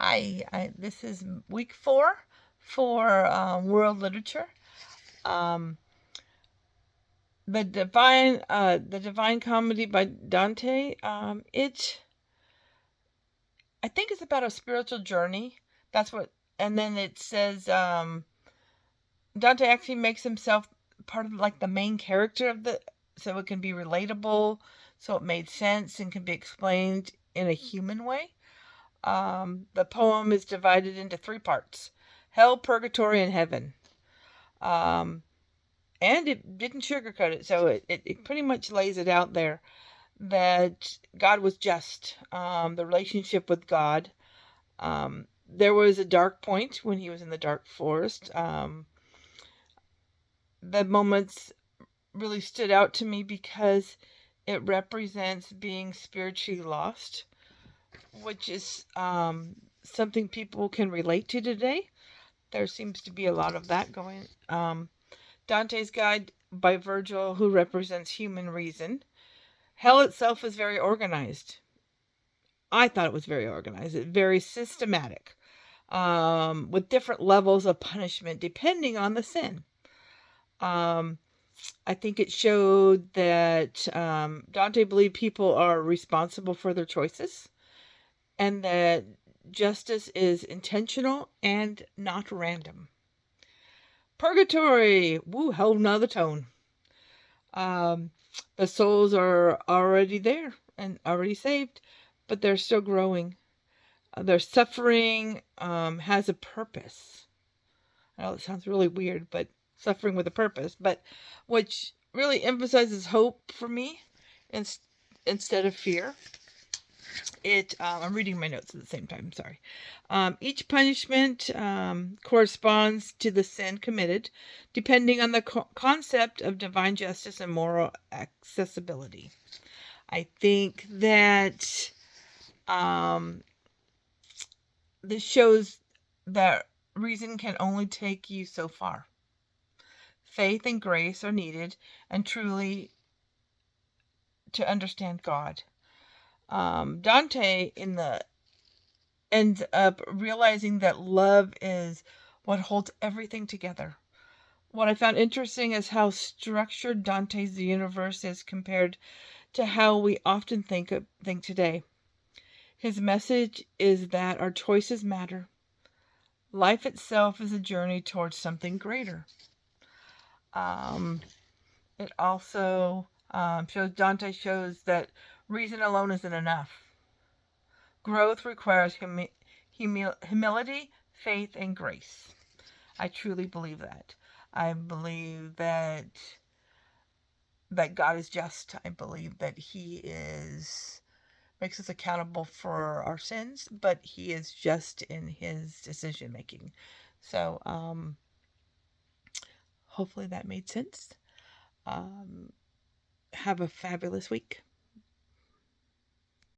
Hi, this is week 4 for world literature. Um, the Divine Comedy by Dante. I think it's about a spiritual journey. That's what, and then it says Dante actually makes himself part of like the main character of so it can be relatable, so it made sense and can be explained in a human way. The poem is divided into 3 parts: hell, purgatory, and heaven. And it didn't sugarcoat it, so it pretty much lays it out there that God was just. The relationship with God. There was a dark point when he was in the dark forest. The moments really stood out to me because it represents being spiritually lost, which is something people can relate to today. There seems to be a lot of that going. Dante's Guide by Virgil, who represents human reason. Hell itself is very organized. I thought it was very organized, very systematic, with different levels of punishment depending on the sin. I think it showed that Dante believed people are responsible for their choices and that justice is intentional and not random. Purgatory, woo, hell another tone. The souls are already there and already saved, but they're still growing. Their suffering has a purpose. I know it sounds really weird, but suffering with a purpose, but which really emphasizes hope for me instead of fear. I'm reading my notes at the same time. Sorry. Each punishment corresponds to the sin committed, depending on the concept of divine justice and moral accessibility. I think that this shows that reason can only take you so far. Faith and grace are needed, and truly to understand God. Dante ends up realizing that love is what holds everything together. What I found interesting is how structured Dante's universe is compared to how we often think today. His message is that our choices matter. Life itself is a journey towards something greater. It also Dante shows that reason alone isn't enough. Growth requires humility, faith, and grace. I truly believe that. I believe that God is just. I believe that He makes us accountable for our sins, but He is just in His decision making. So, hopefully that made sense. Have a fabulous week.